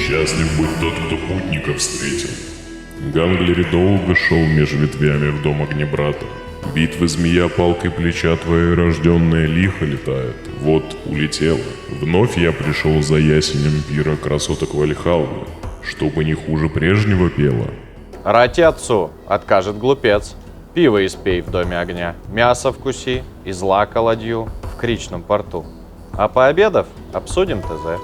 Счастлив быть тот, кто путника встретил. Ганглери долго шел меж ветвями в дом огнебрата. Битвы змея палкой плеча твоей рожденная лихо летает. Вот улетела. Вновь я пришел за ясенем пира красоток Вальхаллы, чтобы не хуже прежнего пела. Рати отцу, откажет глупец. Пиво испей в доме огня, мясо вкуси, и злака ладью в кричном порту. А пообедав, обсудим ТЗ.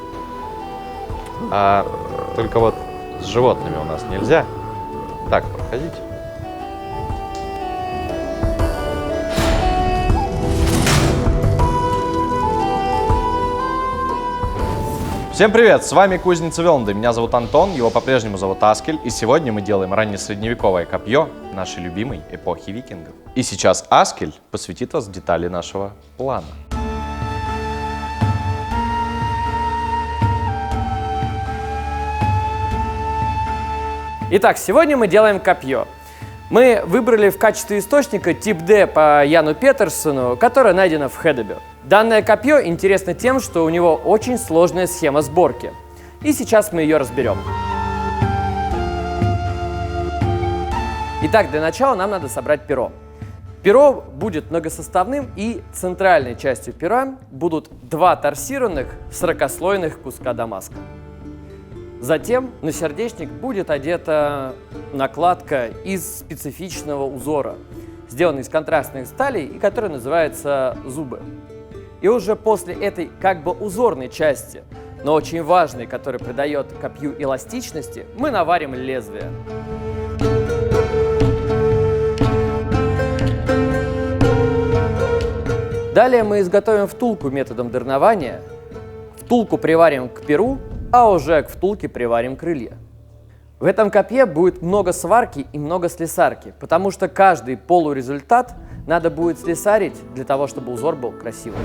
А только вот с животными у нас нельзя. Так, проходите. Всем привет, с вами Кузница Велнды, меня зовут Антон, его по-прежнему зовут Аскель, и сегодня мы делаем раннесредневековое копье нашей любимой эпохи викингов. И сейчас Аскель посвятит вас в детали нашего плана. Итак, сегодня мы делаем копье. Мы выбрали в качестве источника тип D по Яну Петерсону, которое найдено в Хедебе. Данное копье интересно тем, что у него очень сложная схема сборки. И сейчас мы ее разберем. Итак, для начала нам надо собрать перо. Перо будет многосоставным, и центральной частью пера будут два торсированных 40-слойных куска дамаска. Затем на сердечник будет одета накладка из специфичного узора, сделанный из контрастных сталей и который называется зубы. И уже после этой как бы узорной части, но очень важной, которая придает копью эластичности, мы наварим лезвие. Далее мы изготовим втулку методом дырнования. Втулку приварим к перу, а уже к втулке приварим крылья. В этом копье будет много сварки и много слесарки, потому что каждый полурезультат надо будет слесарить для того, чтобы узор был красивым.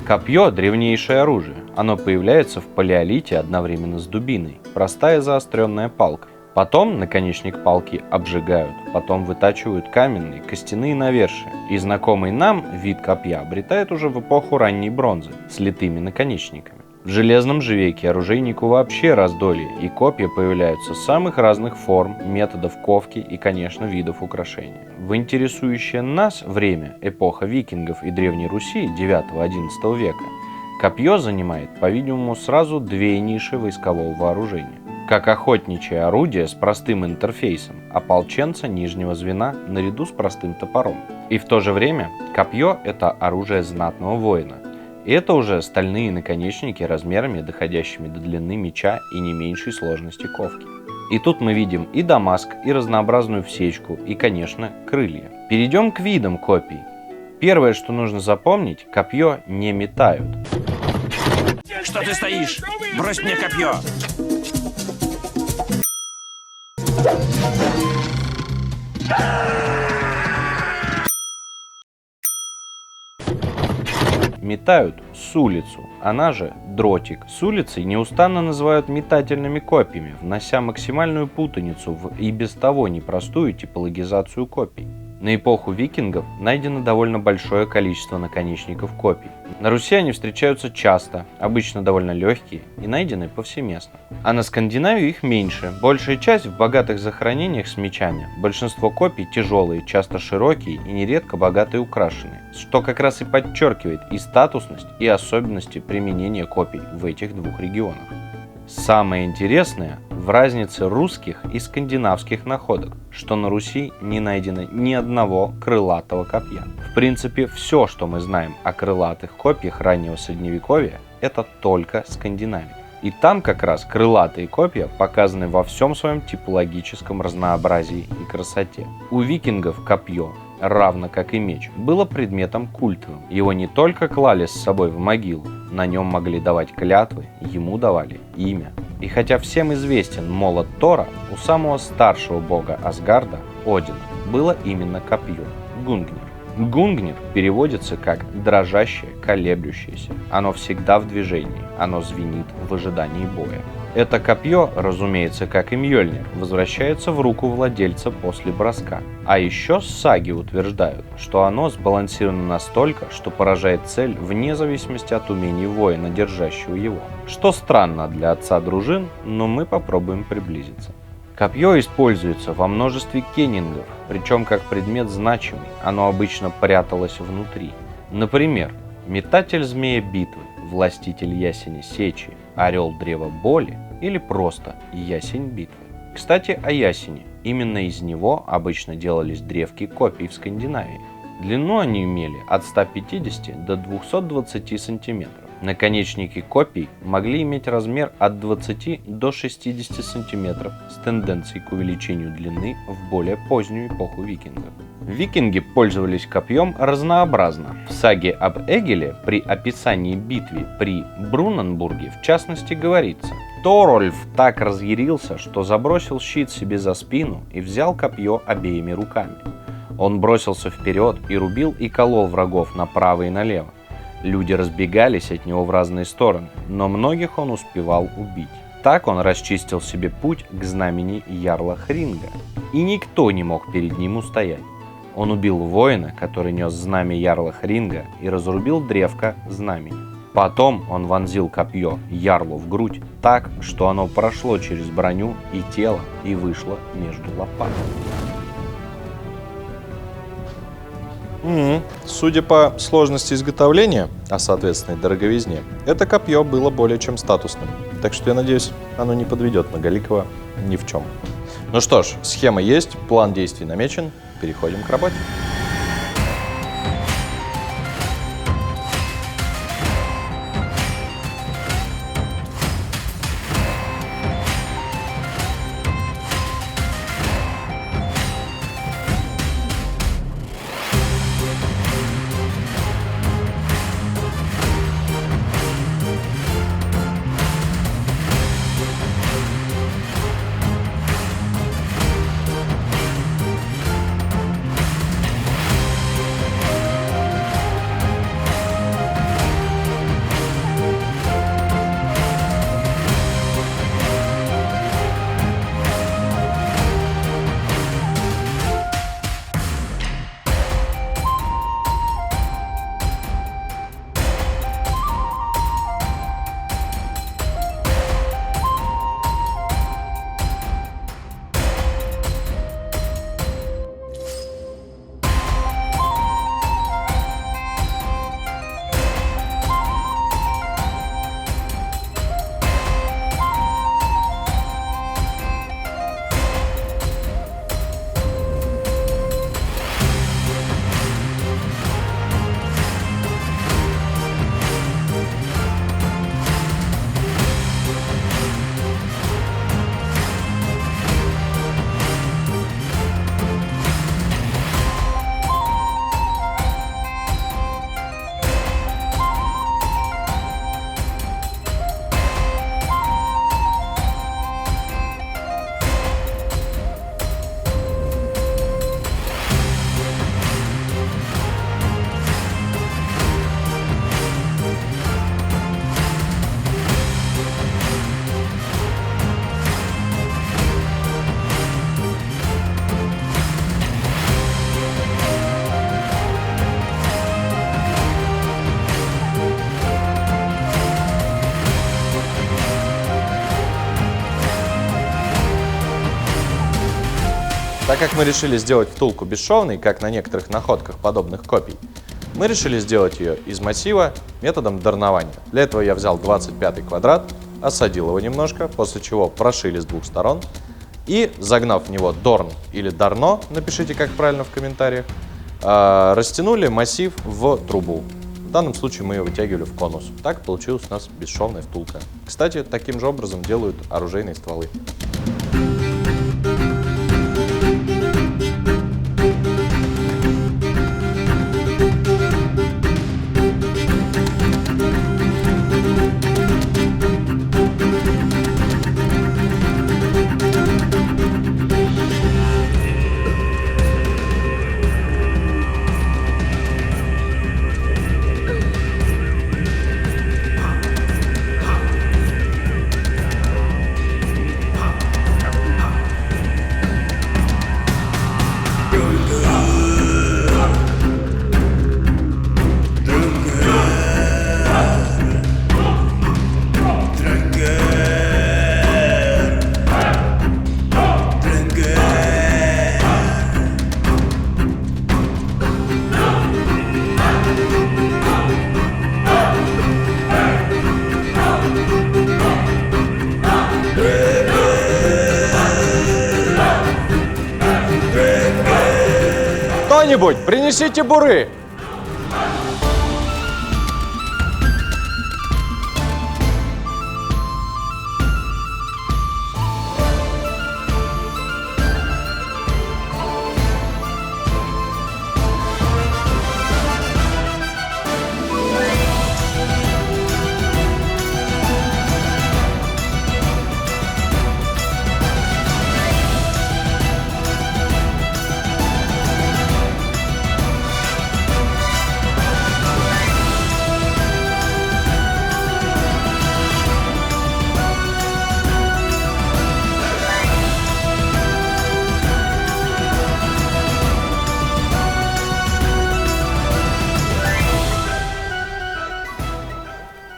Копье – древнейшее оружие. Оно появляется в палеолите одновременно с дубиной. Простая заостренная палка. Потом наконечник палки обжигают, потом вытачивают каменные, костяные навершия. И знакомый нам вид копья обретает уже в эпоху ранней бронзы с литыми наконечниками. В железном же веке оружейнику вообще раздолье, и копья появляются самых разных форм, методов ковки и, конечно, видов украшения. В интересующее нас время, эпоха викингов и Древней Руси 9-11 века, копье занимает, по-видимому, сразу две ниши войскового вооружения. Как охотничье орудие с простым интерфейсом, ополченца нижнего звена наряду с простым топором. И в то же время копье – это оружие знатного воина. И это уже стальные наконечники размерами, доходящими до длины меча и не меньшей сложности ковки. И тут мы видим и дамаск, и разнообразную всечку, и, конечно, крылья. Перейдем к видам копий. Первое, что нужно запомнить, копье не метают. Что ты стоишь? Брось мне копье! Метают с улицу, она же дротик. С улицей неустанно называют метательными копьями, внося максимальную путаницу в и без того непростую типологизацию копий. На эпоху викингов найдено довольно большое количество наконечников копий. На Руси они встречаются часто, обычно довольно легкие и найдены повсеместно. А на Скандинавии их меньше, большая часть в богатых захоронениях с мечами. Большинство копий тяжелые, часто широкие и нередко богато украшенные, что как раз и подчеркивает и статусность, и особенности применения копий в этих двух регионах. Самое интересное в разнице русских и скандинавских находок, что на Руси не найдено ни одного крылатого копья. В принципе, все, что мы знаем о крылатых копьях раннего средневековья, это только Скандинавия. И там как раз крылатые копья показаны во всем своем типологическом разнообразии и красоте. У викингов копье, равно как и меч, было предметом культовым. Его не только клали с собой в могилу, на нем могли давать клятвы, ему давали имя. И хотя всем известен молот Тора, у самого старшего бога Асгарда, Одина, было именно копье – Гунгнир. Гунгнир переводится как «дрожащее, колеблющееся». Оно всегда в движении, оно звенит в ожидании боя. Это копье, разумеется, как и Мьёльнир, возвращается в руку владельца после броска. А еще саги утверждают, что оно сбалансировано настолько, что поражает цель вне зависимости от умений воина, держащего его. Что странно для отца дружин, но мы попробуем приблизиться. Копье используется во множестве кеннингов, причем как предмет значимый, оно обычно пряталось внутри. Например, метатель змея битвы, властитель ясени сечи, орел древа боли или просто ясень битвы. Кстати, о ясени. Именно из него обычно делались древки копий в Скандинавии. Длину они имели от 150 до 220 сантиметров. Наконечники копий могли иметь размер от 20 до 60 сантиметров с тенденцией к увеличению длины в более позднюю эпоху викингов. Викинги пользовались копьем разнообразно. В саге об Эгеле при описании битвы при Брунанбурге в частности говорится: Торольф так разъярился, что забросил щит себе за спину и взял копье обеими руками. Он бросился вперед и рубил и колол врагов направо и налево. Люди разбегались от него в разные стороны, но многих он успевал убить. Так он расчистил себе путь к знамени ярла Хринга, и никто не мог перед ним устоять. Он убил воина, который нес знамя ярла Хринга, и разрубил древко знамени. Потом он вонзил копье ярлу в грудь так, что оно прошло через броню и тело и вышло между лопаток. Судя по сложности изготовления, а соответственно и дороговизне, это копье было более чем статусным. Так что я надеюсь, оно не подведет Многоликого ни в чем. Ну что ж, схема есть, план действий намечен, переходим к работе. Так как мы решили сделать втулку бесшовной, как на некоторых находках подобных копий, мы решили сделать ее из массива методом дарнования. Для этого я взял 25-й квадрат, осадил его немножко, после чего прошили с двух сторон и, загнав в него дорн или дарно, напишите как правильно в комментариях, растянули массив в трубу. В данном случае мы ее вытягивали в конус. Так получилась у нас бесшовная втулка. Кстати, таким же образом делают оружейные стволы. Кто-нибудь, принесите буры!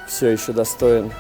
Все еще достоин.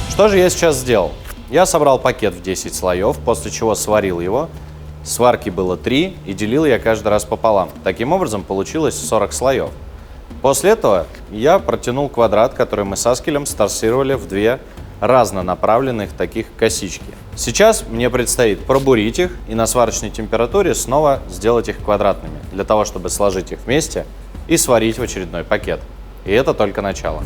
Что же я сейчас сделал? Я собрал пакет в 10 слоев, после чего сварил его. Сварки было 3, и делил я каждый раз пополам. Таким образом, получилось 40 слоев. После этого я протянул квадрат, который мы с Аскелем сторсировали в 2 разнонаправленных таких косички. Сейчас мне предстоит пробурить их и на сварочной температуре снова сделать их квадратными, для того, чтобы сложить их вместе и сварить в очередной пакет. И это только начало.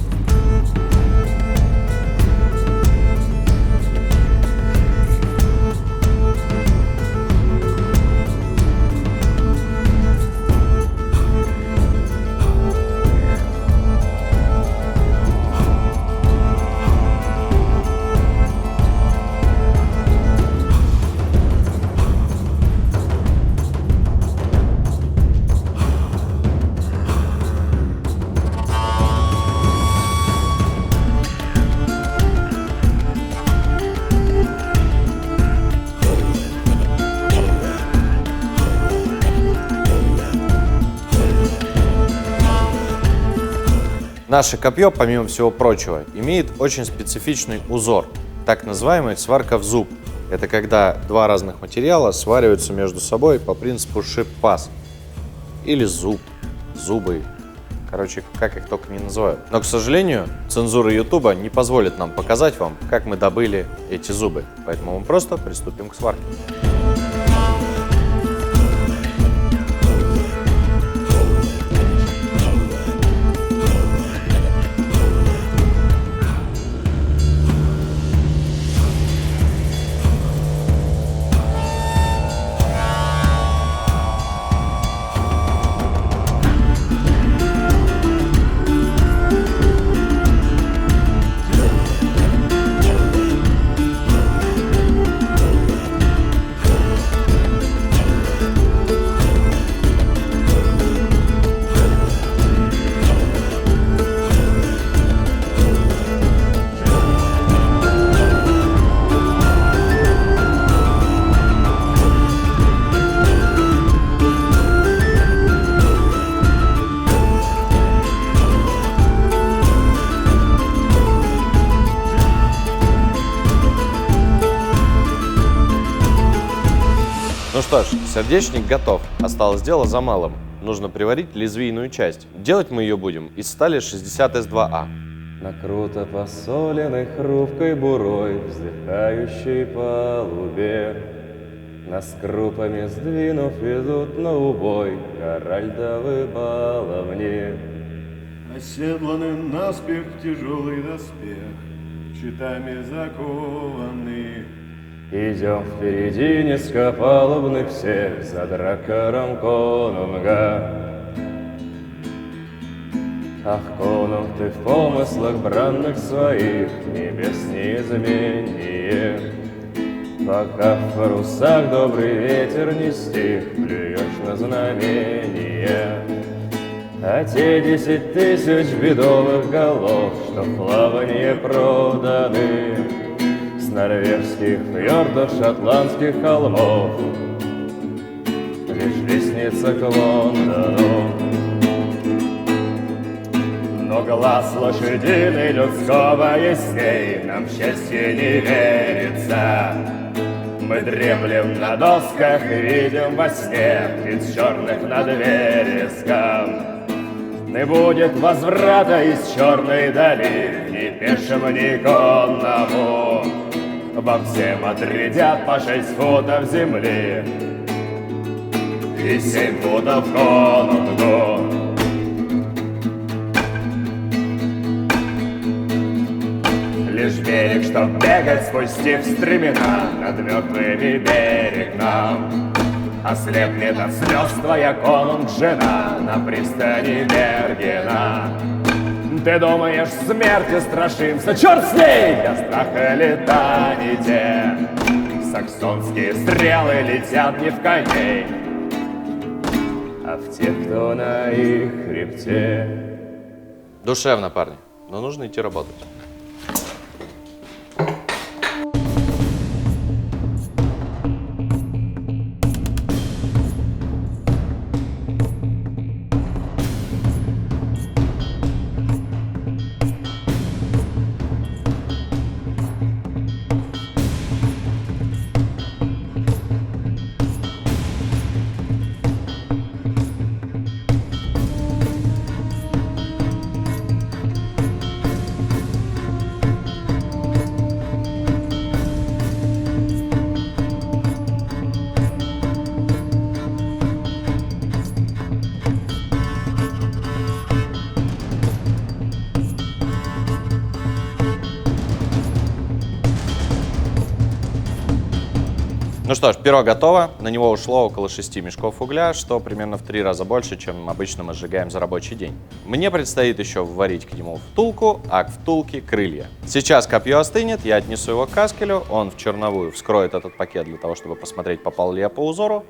Наше копье, помимо всего прочего, имеет очень специфичный узор, так называемый сварка в зуб. Это когда два разных материала свариваются между собой по принципу шип-паз. Или зуб, зубы, короче, как их только не называют. Но, к сожалению, цензура Ютуба не позволит нам показать вам, как мы добыли эти зубы. Поэтому мы просто приступим к сварке. что ж, сердечник готов. Осталось дело за малым. Нужно приварить лезвийную часть. Делать мы ее будем из стали 60 S2A. На круто посоленной хрупкой бурой вздыхающей палубе нас крупами сдвинув идут на убой Гаральдовы баловни. Оседланы наспех в тяжелый доспех, щитами закованы. Идем впереди низкопалубных всех за дракаром конунга. Ах, конунг, ты в помыслах бранных своих небес неизменнее. Пока в парусах добрый ветер не стих, плюешь на знамение. А те 10 тысяч бедовых голов, что в плаванье проданы, с норвежских фьордов, шотландских холмов, лишь лестница к Лондону. Но глаз лошадиный людского ясней нам счастье не верится. Мы дремлем на досках и видим во сне птиц черных над вереском. Не будет возврата из черной дали ни пешему, ни конному. Вам всем отрядят по 6 футов земли и 7 футов конунгу. Лишь берег, чтоб бегать, спустив стремена над мертвыми берег нам. Ослепнет от слез твоя конунг жена на пристани Бергена. Ты думаешь, смерти страшимся, черт с ней! Для страха лета не те. Саксонские стрелы летят не в коней, а в тех, кто на их хребте. Душевно, парни, но нужно идти работать. Ну что ж, перо готово. На него ушло около 6 мешков угля, что примерно в 3 раза больше, чем обычно мы сжигаем за рабочий день. Мне предстоит еще вварить к нему втулку, а к втулке крылья. Сейчас копье остынет, я отнесу его к Каскелю, он в черновую вскроет этот пакет для того, чтобы посмотреть, попал ли я по узору.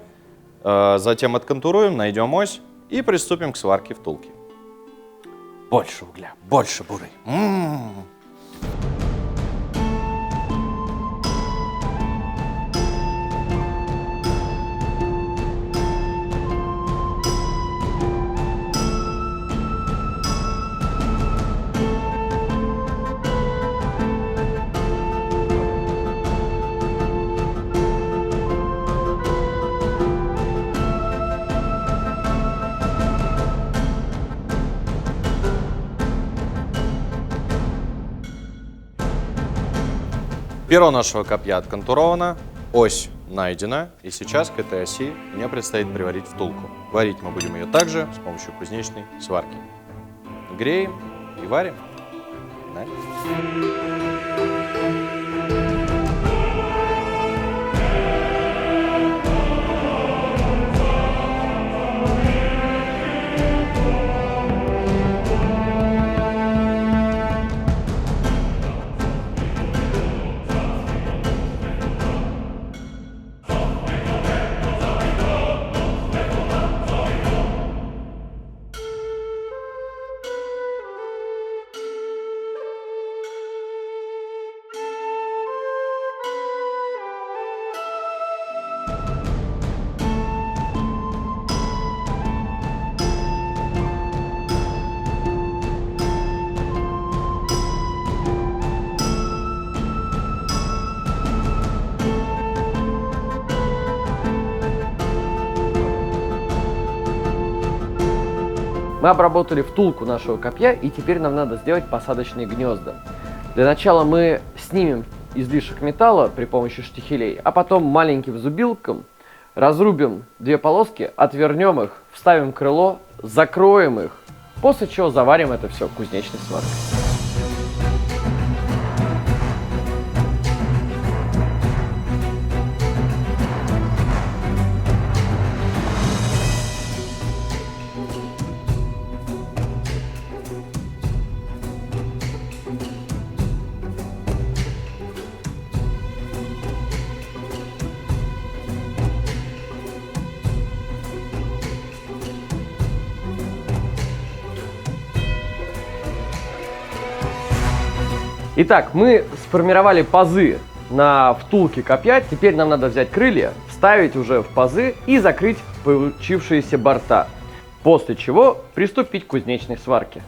Затем отконтуруем, найдем ось и приступим к сварке втулки. Больше угля, больше буры. Перо нашего копья отконтуровано, ось найдена, и сейчас к этой оси мне предстоит приварить втулку. Варить мы будем ее также с помощью кузнечной сварки. Греем и варим. Да? Мы обработали втулку нашего копья, и теперь нам надо сделать посадочные гнезда. Для начала мы снимем излишек металла при помощи штихелей, а потом маленьким зубилком разрубим две полоски, отвернем их, вставим крыло, закроем их, после чего заварим это все кузнечной сваркой. Итак, мы сформировали пазы на втулке копья. Теперь нам надо взять крылья, вставить уже в пазы и закрыть получившиеся борта. После чего приступить к кузнечной сварке.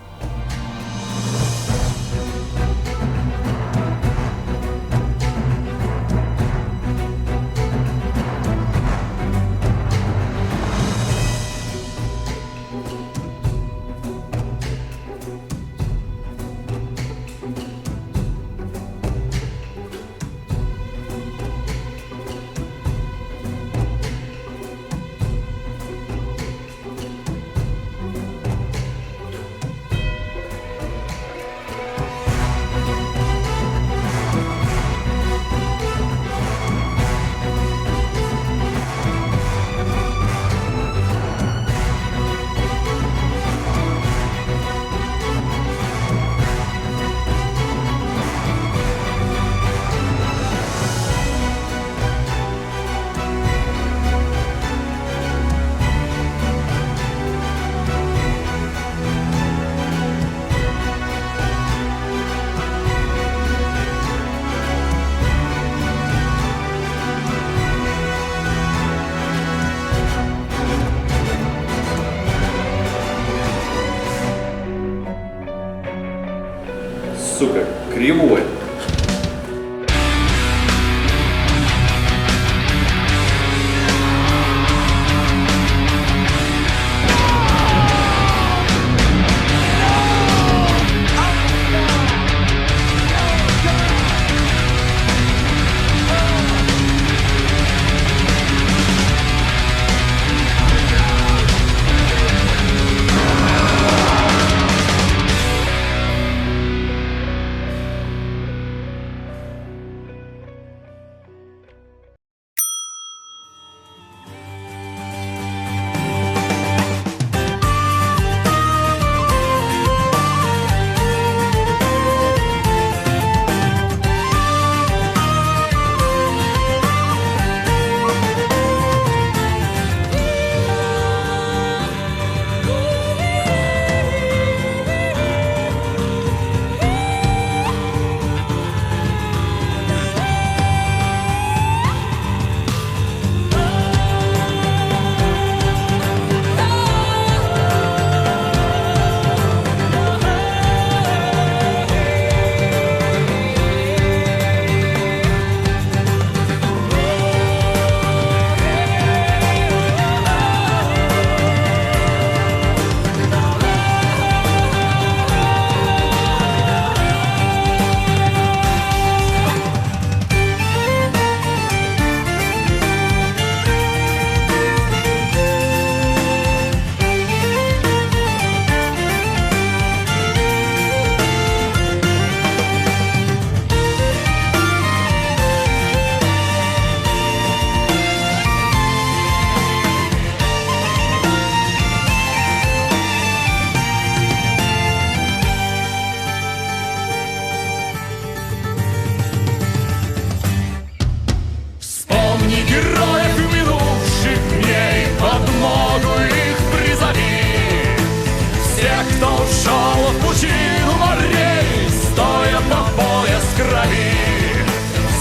Сука, кривой.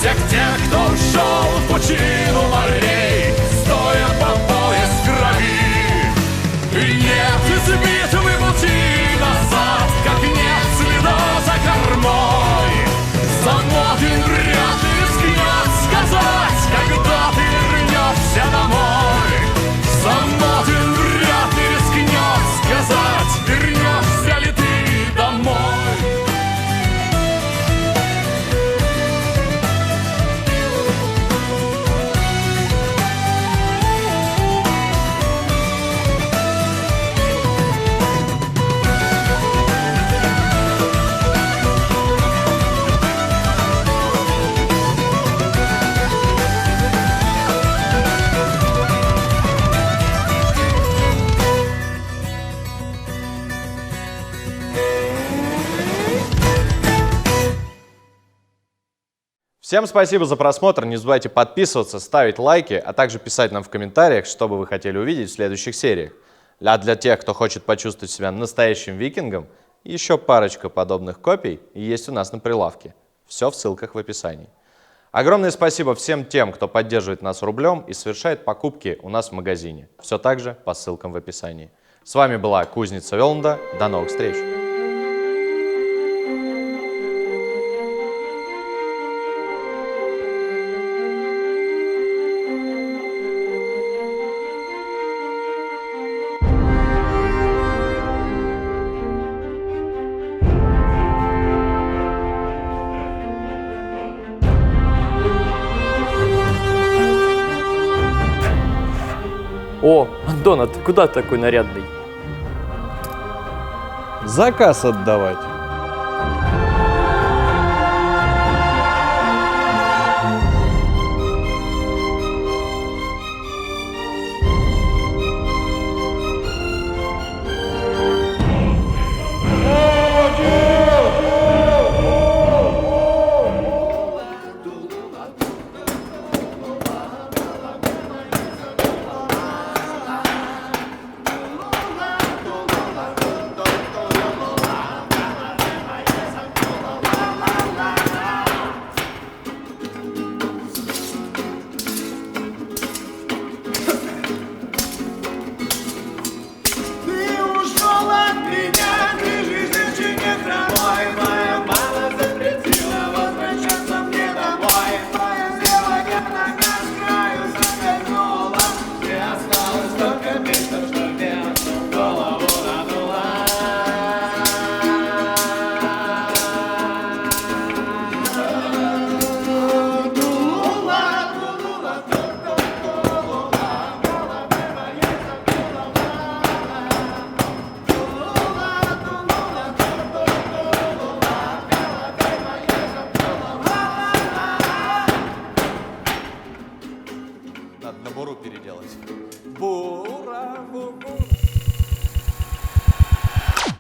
Всех тех, кто ушел в пучину морей, стоя по пояс в крови. И нет избитого пути назад, как нет следа за кормой. Замотин вряд ли рискнет сказать, когда ты вернешься домой. Замотин вряд ли рискнет сказать, Всем спасибо за просмотр, не забывайте подписываться, ставить лайки, а также писать нам в комментариях, что бы вы хотели увидеть в следующих сериях. А для тех, кто хочет почувствовать себя настоящим викингом, еще парочка подобных копий есть у нас на прилавке. Все в ссылках в описании. Огромное спасибо всем тем, кто поддерживает нас рублем и совершает покупки у нас в магазине. Все так же по ссылкам в описании. С вами была Кузница Велнда. До новых встреч! О, Антон, а ты куда такой нарядный? Заказ отдавать.